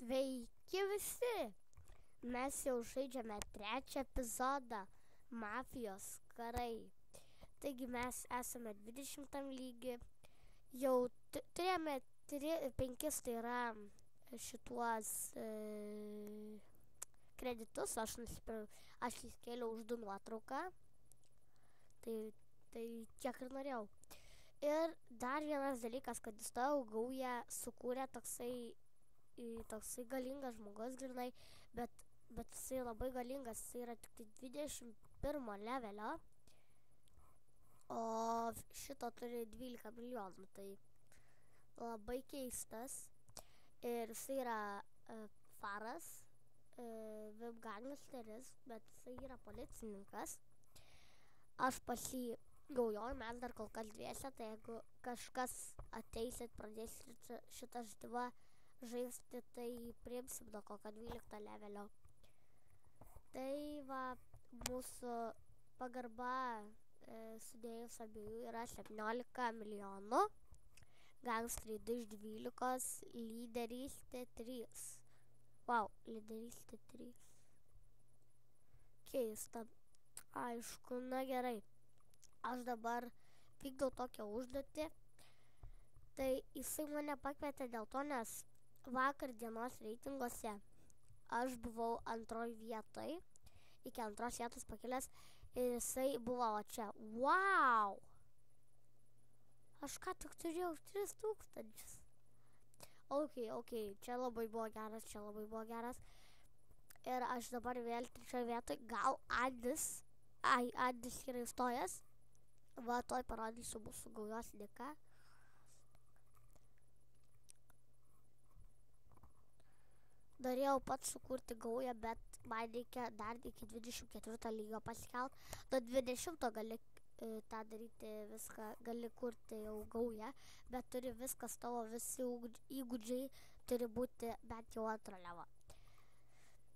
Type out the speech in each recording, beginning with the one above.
Sveiki visi! Mes jau žaidžiame 3 epizodą Mafijos karai. Taigi mes esame 20 lygi. Jau turėjome 5, tai yra šituos kreditus. Aš įskėliau už 2 nuotrauką. Tai tiek ir norėjau. Ir dar vienas dalykas, kad įstojau gaują, sukūrė toksai galingas žmogus, grinai, bet jisai labai galingas, jisai yra tik 21 levelio, o šito turi 12 milijonų, tai labai keistas. Ir jisai yra faras, VIP gangsteris, bet jisai yra policininkas. Aš pas jį gaujoju, mes dar kol kas dviese, tai jeigu kažkas ateisit, pradėsit šitą žaidimą žaisti, tai priimsim nuo kokio 12 levelio. Tai va, mūsų pagarba sudėjus abiejų yra 17 milijonų, gangsteriai 2 iš 12, lyderystė 3. Wow, lyderystė 3. Keista. Aišku, na gerai. Aš dabar vykdau tokią užduotį. Tai jisai mane pakvietė dėl to, nes vakar dienos reitinguose aš buvau 2 vietoj, iki 2 vietos pakilęs, ir jisai buvo čia. Wow! Aš ką tik turėjau 3000. Ok, čia labai buvo geras. Ir aš dabar vėl 3 vietoj, gal Adis yra įstojęs. Va, toj parodysiu mūsų gaujos dėka. Norėjau pats sukurti gaują, bet man reikia dar iki 24 lygio pasikelt. Nuo 20 gali tą daryti viską, gali kurti jau gaują, bet turi viskas tavo, visi įgūdžiai turi būti bent jau 2 levo.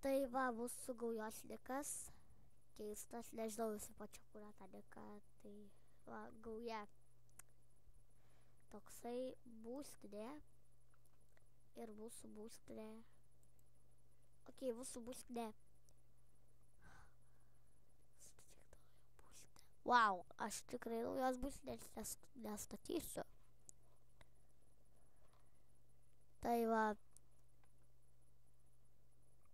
Tai va, mūsų gaujos dėkas. Keistas, nežinau visi pačio kuria tą dėką. Tai va, gauja. Toksai būstinė. Ir mūsų būstinė. Ok, mūsų būstinė. Wow, aš tikrai naujos būstinės nestatysiu. Tai va.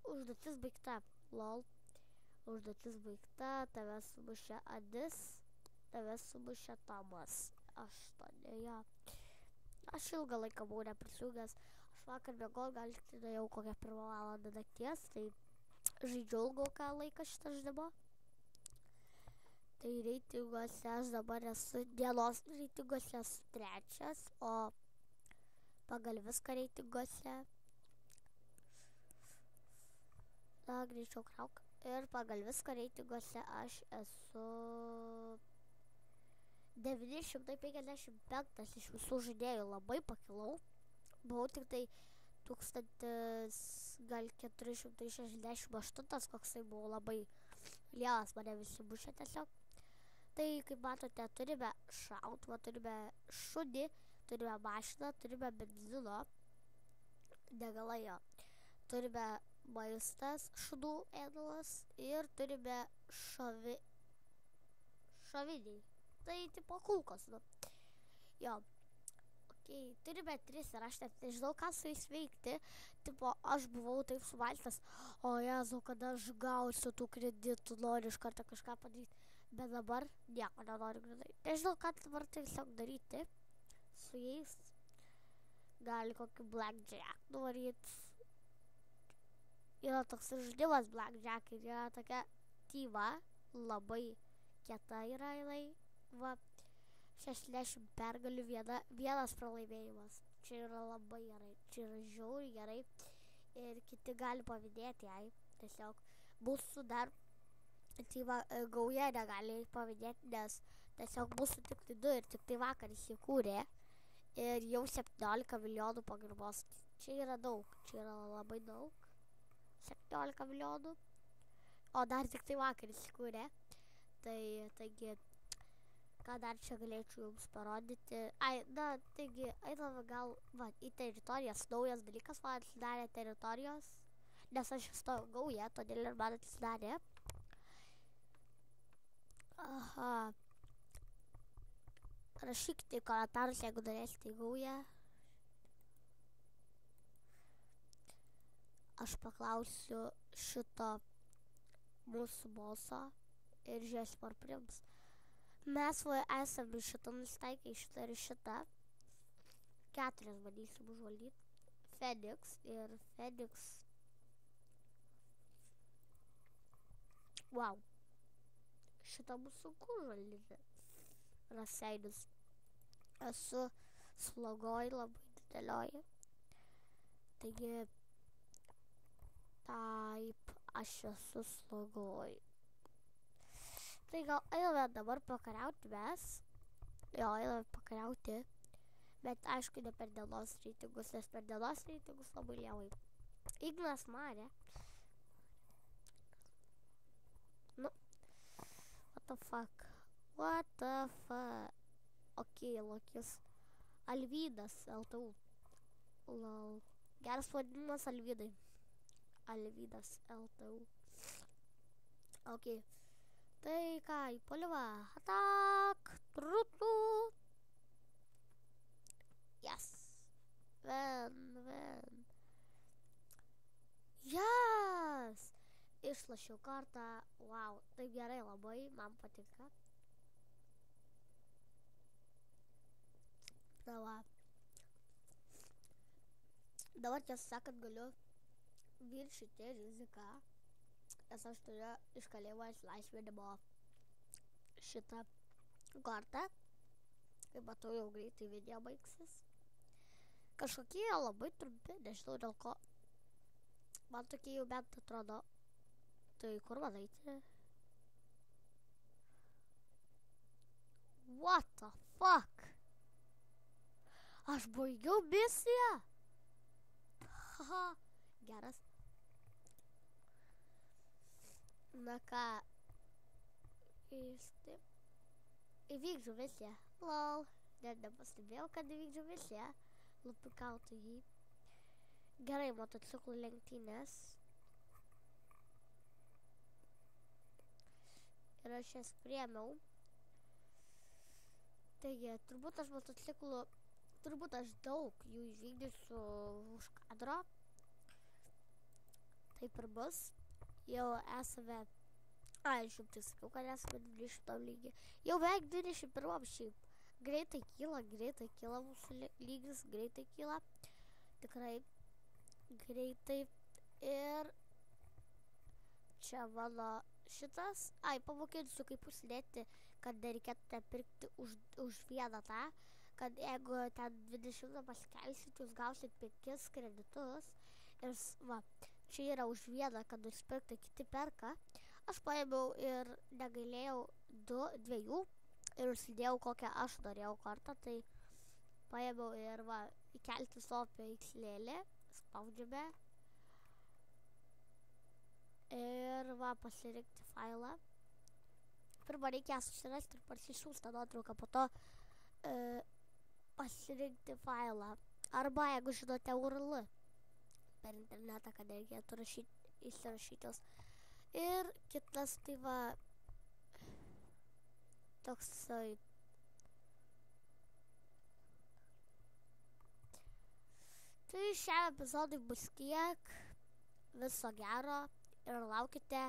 Užduotis baigta. Lol. Užduotis baigta. Tave sumušė Adis. Tave sumušė Tomas. 8. Aš ilgą laiką buvau neprisijungęs. Aš vakar miegojau, gal tik tai nuėjau kokią 1 valandą nakties. Tai žaidžiau ilgoką laiką šitą žaidimą. Tai reitinguose aš dabar esu, dienos reitinguose esu 3, o pagal viską reitinguose, na, greičiau krauk, ir pagal viską reitinguose aš esu 955 iš visų žaidėjų, labai pakilau. Buvau tik tai 1000, gal 468, koksai buvo labai lielas, mane visi mušė tiesiog. Tai, kaip matote, turime šautuvą, turime šunį, turime mašiną, turime benzino, degalai jo. Turime maistas, šunų ėdalas ir turime šovinį. Tai tipo kulkos, nu. Jo. Ok, turime 3 ir aš net nežinau, ką su jais veikti. Tipo, aš buvau taip suvaltas. O Jėzau, kada aš gausiu tų kreditų, noriu iš karto kažką padaryti. Bet dabar nieko nenoriu grinai. Nežinau, ką dabar tiesiog daryti su jais. Gali kokį blackjack nuvaryti. Yra toks žaidimas blackjack ir yra tokia tyva, labai kieta yra jinai. Va, 60 pergalių, vienas pralaimėjimas. Čia yra labai gerai, čia yra žiauriai gerai. Ir kiti gali pavydėti jai. Tiesiog mūsų dar gauja negali pavydėti, nes tiesiog mūsų tik tai 2 ir tik tai vakar įsikūrė. Ir jau 17 milijonų pagarbos. Čia yra daug, čia yra labai daug. 17 milijonų. O dar tik tai vakar įsikūrė. Taigi, ką dar čia galėčiau jums parodyti. Taigi, einame gal, į teritorijas, naujas dalykas, man atsidarė teritorijos, nes aš įstojau gaują, todėl ir man atsidarė. Aha. Rašykite į komentarus, jeigu norėsite į gaują. Aš paklausiu šito mūsų boso ir žiūrėsim, ar priims. Mes esame šitą nustaikę, šitą ir šitą. 4 bandysim užvaldyti. Fenix ir Fenix. Wow. Šitą bus sunku užvaldyti. Raseinius. Esu slogoj labai didelioji. Taigi, taip, aš esu slogoj. Tai gal einame dabar pakariauti mes. Jo, einame pakariauti. Bet aišku, ne per dienos reitingus, nes per dienos reitingus labai lievai. Ignas Marė. Nu. What the fuck? What the fuck? Ok, Lokis. Alvydas, LTU. Lol. Geras vadinimas Alvydai. Alvydas, LTU. Ok. Tai ką, į polievą. Atak! Trutu! Yes! Ven. Yes! Išlašiau kartą. Wow, tai gerai labai, man patinka. Na va. Dabar tiesą sakant galiu viršyti riziką. Nes aš turiu iš kalėjimo išlaisvinimo šitą kortą. Kaip matau, jau greitai video baigsis. Kažkokie labai trumpi, nežinau dėl ko. Man tokie jau bent atrodo. Tai kur man eiti? What the fuck? Aš baigiau misiją? Haha, geras. Na ką, įvykdžiau misiją. Lol, net nepastebėjau, kad įvykdžiau misiją. Lupikautų jį. Gerai, motociklų lenktynės. Ir aš jas priėmiau. Taigi, turbūt aš daug jų įvykdysiu už kadro. Taip ir bus. Jau esame, aš jums tai sakiau, kad esame 20 lygį. Jau beveik 21 šiaip. Greitai kyla mūsų lygis, greitai kyla. Tikrai greitai. Ir čia mano šitas. Pamokinsiu, kaip užsidėti, kad nereikėtų pirkti už vieną tą. Kad jeigu ten 20 paskelsit, jūs gausit 5 kreditus. Ir va. Čia yra už vieną, kad nusipirkti, kiti perka. Aš paėmiau ir negailėjau 2 ir užsidėjau kokią aš norėjau kortą. Tai paėmiau ir va, įkelti savo paveikslėlį, spaudžiame. Ir va, pasirinkti failą. Pirmą reikia susirasti ir parsisiųsti nuotrauką, po to pasirinkti failą. Arba jeigu žinote URL per internetą, kad reikėtų įsirašytos. Ir kitas, tai va, toksai. Tai šiam epizodui bus tiek. Viso gero ir laukite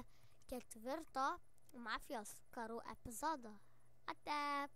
4 mafijos karų epizodo. Ate!